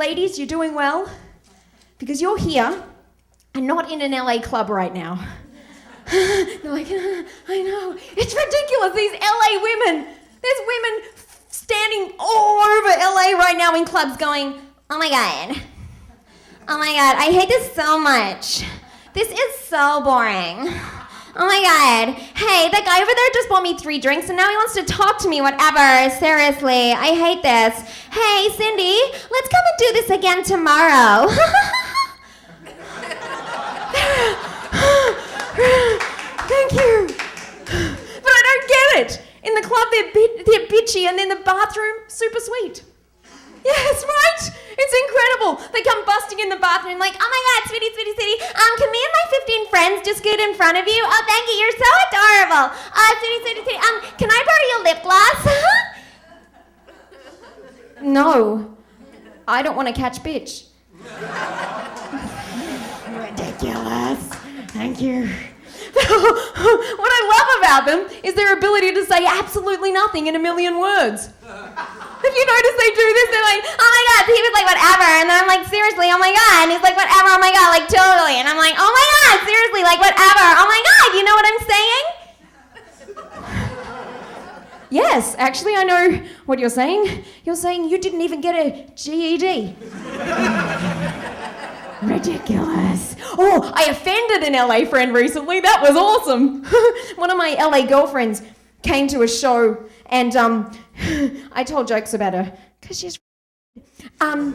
ladies, you're doing well because you're here and not in an LA club right now. They're like, I know, it's ridiculous, these LA women. There's women standing all over LA right now in clubs going, oh my God, I hate this so much. This is so boring. Oh my God. Hey, that guy over there just bought me 3 drinks and now he wants to talk to me, whatever. Seriously, I hate this. Hey, Cindy, let's come and do this again tomorrow. Thank you. But I don't get it. In the club, they're bitchy, and in the bathroom, super sweet. Yes, right? It's incredible. They come busting in the bathroom like, oh my God, sweetie, can me and my 15 friends just scoot in front of you? Oh, thank you, you're so adorable. Sweetie, can I borrow your lip gloss? No, I don't want to catch bitch. Ridiculous. Thank you. What I love about them is their ability to say absolutely nothing in a million words. If you notice they do this, they're like, oh my God, he was like, whatever. And then I'm like, seriously, oh my God. And he's like, whatever, oh my God, like totally. And I'm like, oh my God, seriously, like whatever. Oh my God, you know what I'm saying? Yes, actually, I know what you're saying. You're saying you didn't even get a GED. Ridiculous. Oh, I offended an LA friend recently. That was awesome. One of my LA girlfriends came to a show and I told jokes about her because she's and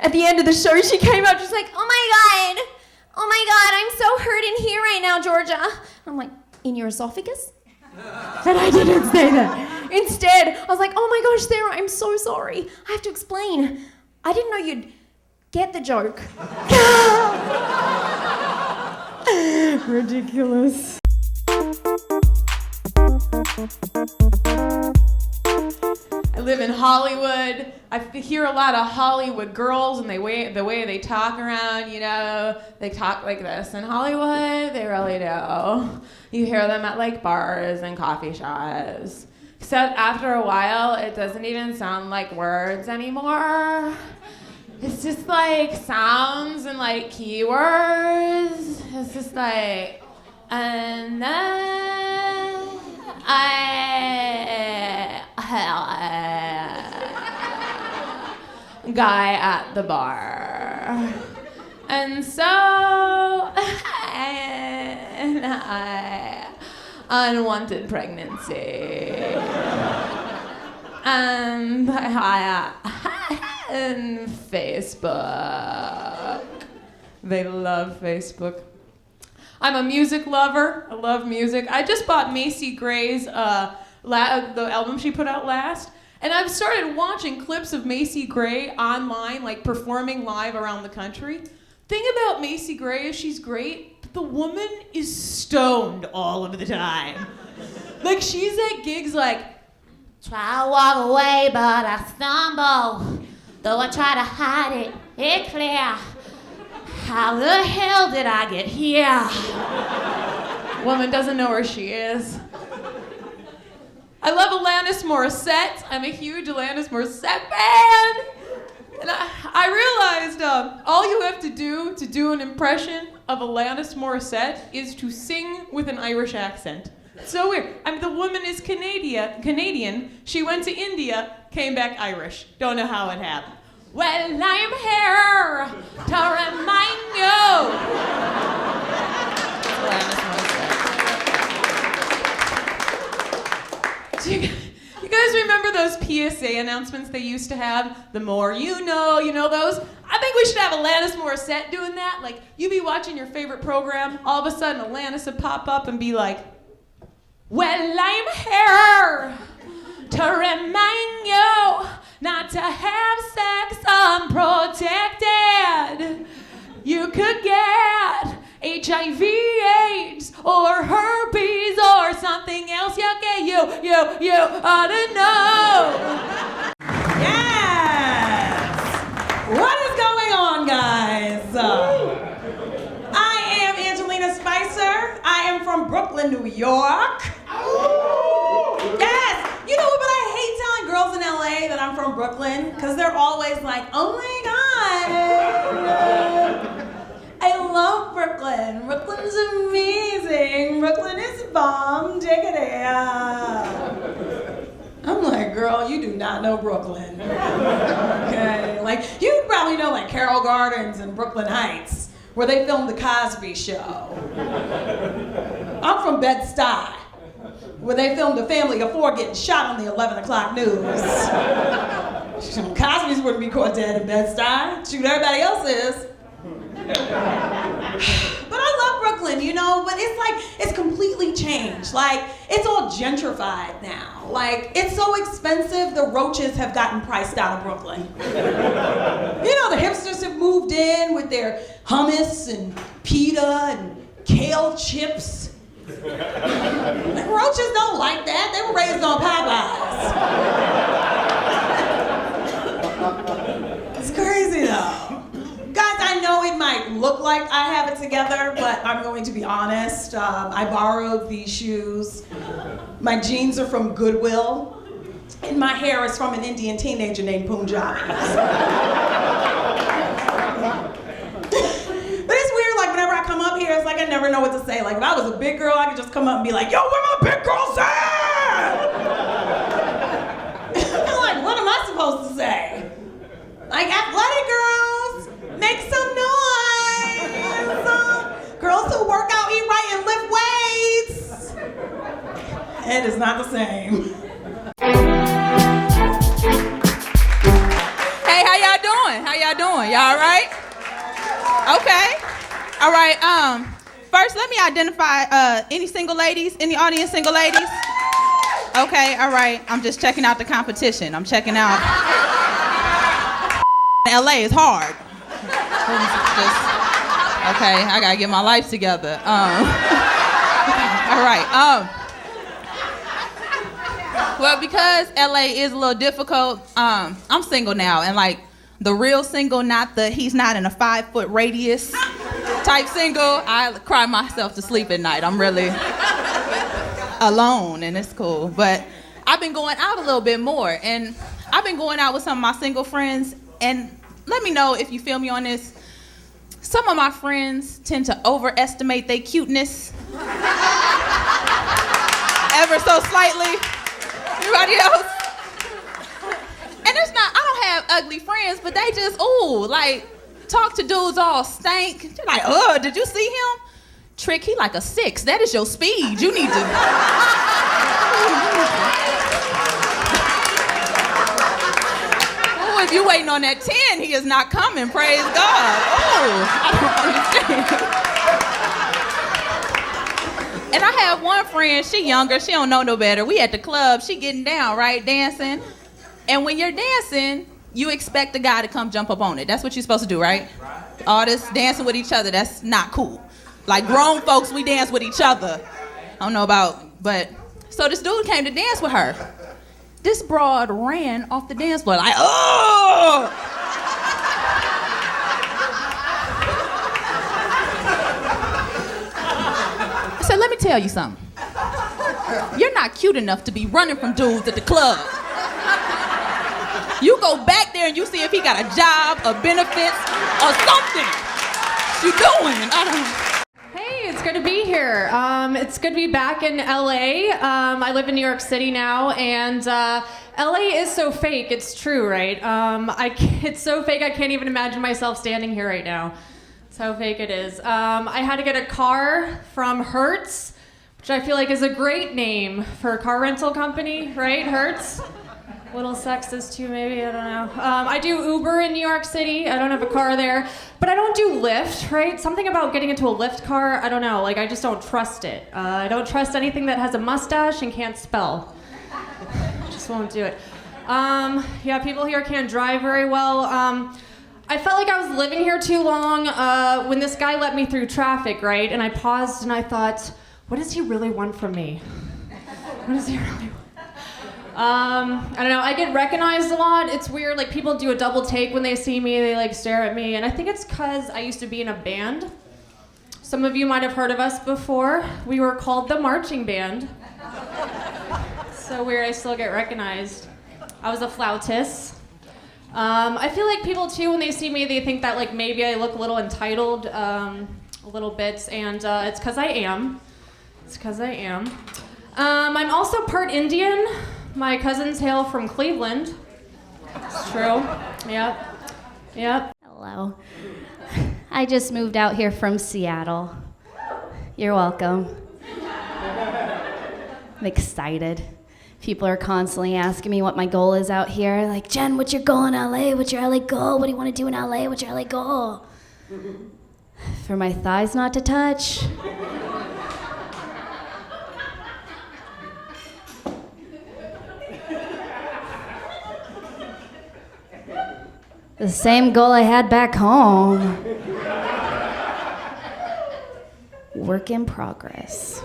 at the end of the show she came up, she's like, oh my God, I'm so hurt in here right now, Georgia. I'm like, in your esophagus? But I didn't say that. Instead, I was like, oh my gosh, Sarah, I'm so sorry. I have to explain. I didn't know you'd get the joke. Ridiculous. I live in Hollywood. I hear a lot of Hollywood girls and the way they talk around, you know, they talk like this in Hollywood. They really do. You hear them at like bars and coffee shops. Except after a while, it doesn't even sound like words anymore. It's just like sounds and like keywords. It's just like, and then guy at the bar. And so unwanted pregnancy. And and Facebook. They love Facebook. I'm a music lover. I love music. I just bought Macy Gray's the album she put out last, and I've started watching clips of Macy Gray online, like performing live around the country. Thing about Macy Gray is she's great, but the woman is stoned all of the time. Like she's at gigs like, try to walk away, but I stumble. Though I try to hide it, it's clear. How the hell did I get here? Woman doesn't know where she is. I love Alanis Morissette. I'm a huge Alanis Morissette fan. And I realized all you have to do an impression of Alanis Morissette is to sing with an Irish accent. It's so weird. The woman is Canadian. She went to India, came back Irish. Don't know how it happened. Well, I'm here to remind you. Do you guys remember those PSA announcements they used to have? The more you know those? I think we should have Alanis Morissette doing that. Like, you'd be watching your favorite program, all of a sudden Alanis would pop up and be like, well, I'm here to remind you not to have sex unprotected. You could get HIV, AIDS, or herpes, or something else. You ought to know. Yes! What is going on, guys? I am Angelina Spicer. I am from Brooklyn, New York. Yes! You know what, but I hate telling girls in LA that I'm from Brooklyn. Brooklyn because they're always like, oh my God, I love Brooklyn. Brooklyn's amazing. Brooklyn is bomb diggity. I'm like, girl, you do not know Brooklyn. Okay, like you probably know like Carroll Gardens and Brooklyn Heights, where they filmed the Cosby Show. I'm from Bed-Stuy, where they filmed a family of 4 getting shot on the 11 o'clock news. Cosby's wouldn't be caught dead in Bed-Stuy. Shoot, everybody else is. But I love Brooklyn, you know, but it's like, it's completely changed. Like, it's all gentrified now. Like, it's so expensive, the roaches have gotten priced out of Brooklyn. You know, the hipsters have moved in with their hummus and pita and kale chips. The roaches don't like that. They were raised on Popeyes. It's crazy though. Guys, I know it might look like I have it together, but I'm going to be honest. I borrowed these shoes. My jeans are from Goodwill, and my hair is from an Indian teenager named Punjabi. But it's weird, like whenever I come up here, it's like I never know what to say. Like if I was a big girl, I could just come up and be like, yo, where my big girls at? I'm like, what am I supposed to say? Like athletic girls, make some noise. Girls who work out, eat right, and lift weights. It is not the same. Hey, how y'all doing? How y'all doing? Y'all all right? Okay. All right. First, let me identify any single ladies in the audience. Single ladies. Okay. All right. I'm just checking out the competition. I'm checking out. LA is hard. Okay. I gotta get my life together. All right. Well, because LA is a little difficult, I'm single now, and like the real single, not the he's not in a 5-foot radius type single. I cry myself to sleep at night. I'm really alone, and it's cool. But I've been going out a little bit more, and I've been going out with some of my single friends, and let me know if you feel me on this. Some of my friends tend to overestimate their cuteness ever so slightly. Anybody else? And it's not, I don't have ugly friends, but they just, ooh, like, talk to dudes all stank. They're like, did you see him? Trick, he like a 6. That is your speed. You need to. Oh, if you're waiting on that 10, he is not coming, praise God. Oh, I don't understand. And I have one friend, she younger, she don't know no better. We at the club, she getting down, right, dancing. And when you're dancing, you expect the guy to come jump up on it. That's what you're supposed to do, right? All this dancing with each other, that's not cool. Like grown folks, we dance with each other. I don't know about, but. So this dude came to dance with her. This broad ran off the dance floor like, oh! I said, let me tell you something. You're not cute enough to be running from dudes at the club. You go back there and you see if he got a job, or benefits, or something. What you doing? I don't know. Hey, it's good to be here. It's good to be back in LA. I live in New York City now, and LA is so fake. It's true, right? It's so fake I can't even imagine myself standing here right now. That's how fake it is. I had to get a car from Hertz, which I feel like is a great name for a car rental company, right? Hertz. A little sexist too, maybe, I don't know. I do Uber in New York City. I don't have a car there, but I don't do Lyft, right? Something about getting into a Lyft car, I don't know, like I just don't trust it. I don't trust anything that has a mustache and can't spell. I just won't do it. Yeah, people here can't drive very well. I felt like I was living here too long when this guy let me through traffic, right? And I paused and I thought, what does he really want from me? What does he really want? I don't know, I get recognized a lot. It's weird, like people do a double take when they see me, they like stare at me, and I think it's because I used to be in a band. Some of you might have heard of us before. We were called the Marching Band. So weird, I still get recognized. I was a flautist. I feel like people too, when they see me, they think that like maybe I look a little entitled, a little bit, and it's because I am. I'm also part Indian. My cousins hail from Cleveland. It's true. Yep. Hello. I just moved out here from Seattle. You're welcome. I'm excited. People are constantly asking me what my goal is out here. Like, Jen, what's your goal in LA? What's your LA goal? What do you want to do in LA? What's your LA goal? For my thighs not to touch. The same goal I had back home. Work in progress.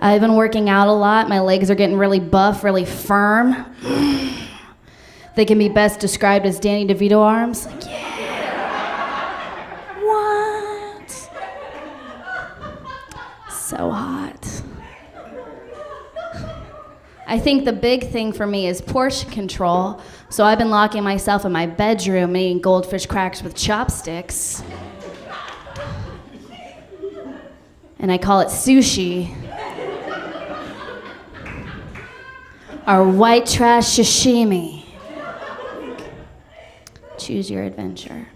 I've been working out a lot. My legs are getting really buff, really firm. They can be best described as Danny DeVito arms. Like, yeah. What? So hot. I think the big thing for me is portion control. So I've been locking myself in my bedroom and eating goldfish crackers with chopsticks. And I call it sushi. Or white trash sashimi. Choose your adventure.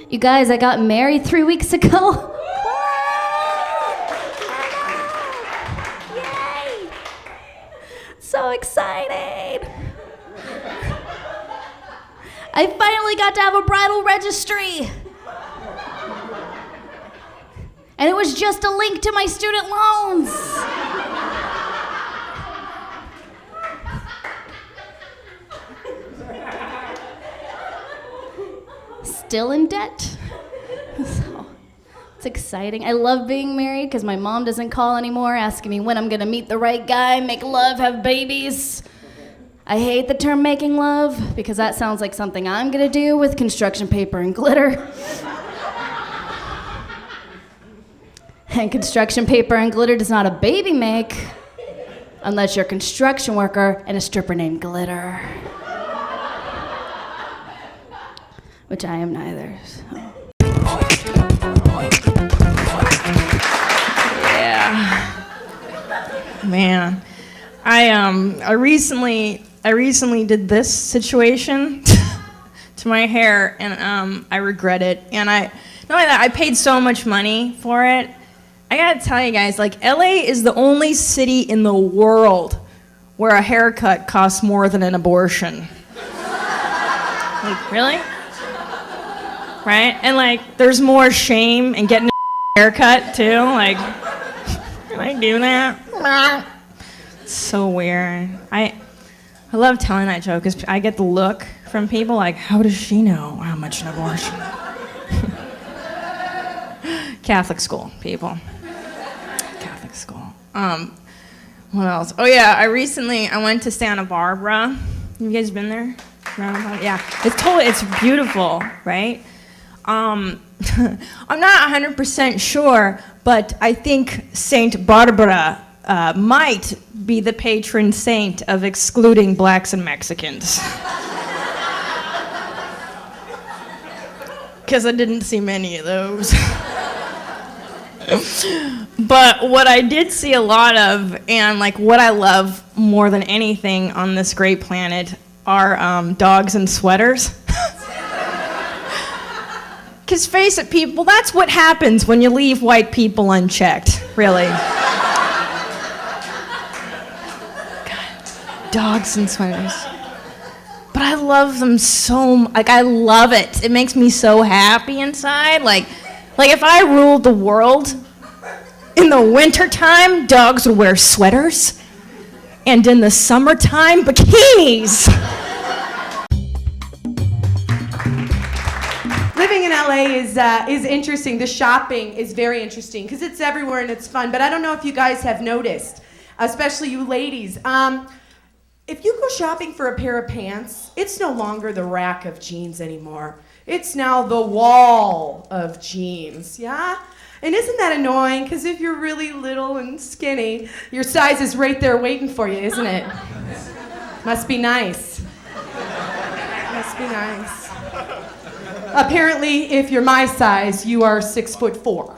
You guys, I got married 3 weeks ago. Yay! So excited. I finally got to have a bridal registry. And it was just a link to my student loans. Still in debt. So it's exciting. I love being married because my mom doesn't call anymore asking me when I'm gonna meet the right guy, make love, have babies. I hate the term making love because that sounds like something I'm gonna do with construction paper and glitter. And construction paper and glitter does not a baby make unless you're a construction worker and a stripper named Glitter. Which I am neither, so. Yeah. Man. I recently did this situation to my hair, and I regret it. And not only that, I paid so much money for it. I gotta tell you guys, like, LA is the only city in the world where a haircut costs more than an abortion. Like, really? Right? And like, there's more shame in getting a haircut too. Like, can I do that? It's so weird. I love telling that joke because I get the look from people like, how does she know how much an abortion? Catholic school, people. Catholic school. What else? Oh yeah, I went to Santa Barbara. Have you guys been there? Yeah, it's beautiful, right? I'm not 100% sure, but I think Saint Barbara might be the patron saint of excluding blacks and Mexicans. Because I didn't see many of those. But what I did see a lot of, and like what I love more than anything on this great planet, are dogs and sweaters. Because face it, people, that's what happens when you leave white people unchecked, really. God, dogs and sweaters. But I love them I love it. It makes me so happy inside. Like if I ruled the world, in the wintertime, dogs would wear sweaters, and in the summertime, bikinis. Living in LA is interesting. The shopping is very interesting because it's everywhere and it's fun. But I don't know if you guys have noticed, especially you ladies. If you go shopping for a pair of pants, it's no longer the rack of jeans anymore. It's now the wall of jeans, yeah? And isn't that annoying? Because if you're really little and skinny, your size is right there waiting for you, isn't it? Must be nice. Must be nice. Apparently, if you're my size, you are 6'4".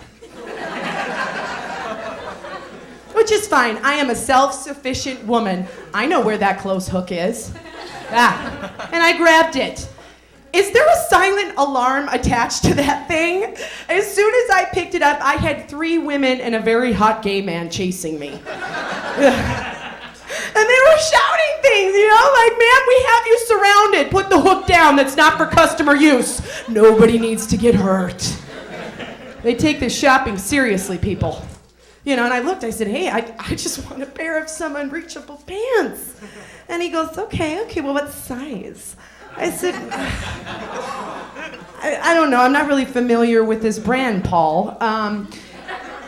Which is fine. I am a self-sufficient woman. I know where that clothes hook is. And I grabbed it. Is there a silent alarm attached to that thing? As soon as I picked it up, I had 3 women and a very hot gay man chasing me. And they were shouting things, like, ma'am, we have you surrounded. Put the hook down. That's not for customer use. Nobody needs to get hurt. They take this shopping seriously, people. And I looked, I said, hey, I just want a pair of some unreachable pants. And he goes, okay, well, what size? I said, I don't know, I'm not really familiar with this brand, Paul.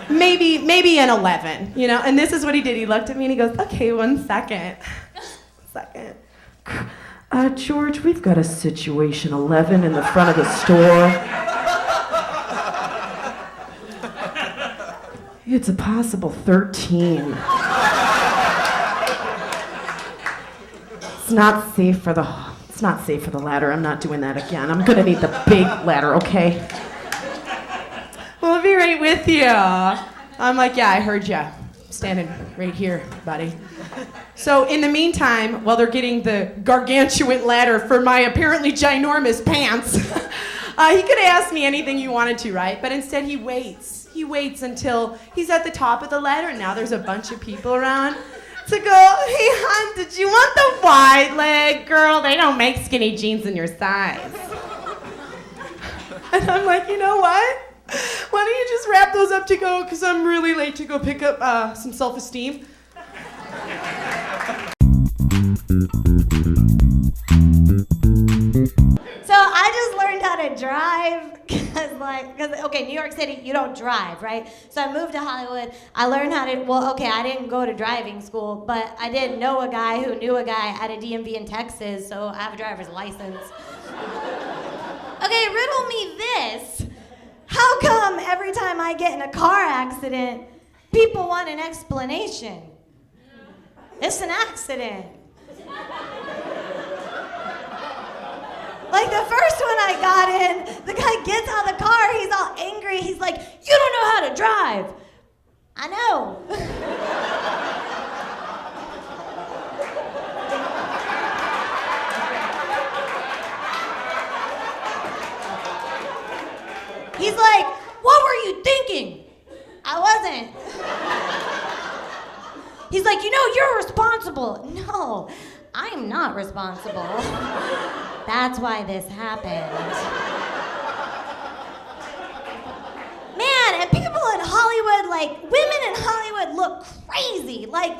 Maybe an 11, And this is what he did. He looked at me and he goes, okay, one second. George, we've got a situation 11 in the front of the store. It's a possible 13. It's not safe for the ladder. I'm not doing that again. I'm gonna need the big ladder, okay? Well, I'll be right with you. I'm like, yeah, I heard ya. Standing right here, buddy. So in the meantime, while they're getting the gargantuan ladder for my apparently ginormous pants, he could have asked me anything he wanted to, right? But instead he waits. He waits until he's at the top of the ladder, and now there's a bunch of people around to go, hey, hon, did you want the wide leg? Girl, they don't make skinny jeans in your size. And I'm like, you know what? Why don't you just wrap those up to go, because I'm really late to go pick up some self-esteem. So I just learned how to drive because New York City, you don't drive, right? So I moved to Hollywood. I learned how to, I didn't go to driving school, but I did know a guy who knew a guy at a DMV in Texas, so I have a driver's license. Okay, riddle me this. How come every time I get in a car accident, people want an explanation? It's an accident. Like the first one I got in, the guy gets out of the car, he's all angry, he's like, you don't know how to drive. I know. He's like, what were you thinking? I wasn't. He's like, you're responsible. No, I'm not responsible. That's why this happened. Man, and people in Hollywood, women in Hollywood look crazy. I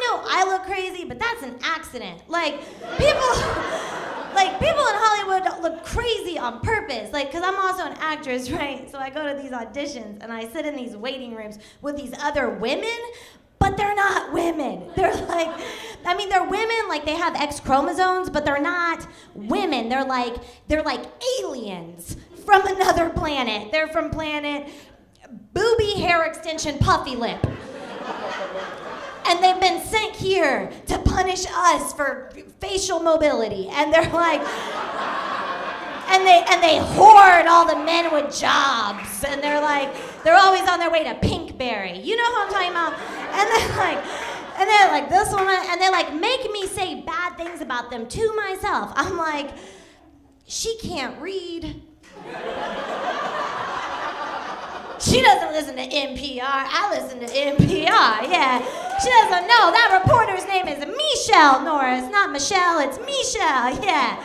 know I look crazy, but that's an accident. People in Hollywood look crazy on purpose. Because I'm also an actress, right? So I go to these auditions, and I sit in these waiting rooms with these other women, but they're not women. They're they're women, they have X chromosomes, but they're not women. They're like aliens from another planet. They're from planet Booby Hair Extension Puffy Lip. And they've been sent here to punish us for facial mobility. And they're and they hoard all the men with jobs. And they're always on their way to Pinkberry. You know who I'm talking about? And they're like this woman, and they make me say bad things about them to myself. I'm like, she can't read. She doesn't listen to NPR. I listen to NPR, yeah. She doesn't know. That reporter's name is Michelle Norris. Not Michelle, it's Michelle, yeah.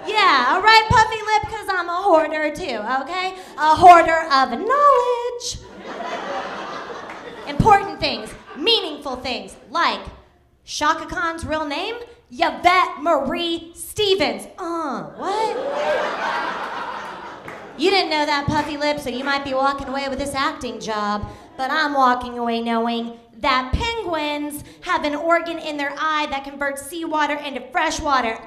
Yeah, all right, puffy lip, because I'm a hoarder too, okay? A hoarder of knowledge. Important things, meaningful things, like Shaka Khan's real name, Yvette Marie Stevens. What? You didn't know that, puffy lip, so you might be walking away with this acting job, but I'm walking away knowing that penguins have an organ in their eye that converts seawater into fresh water.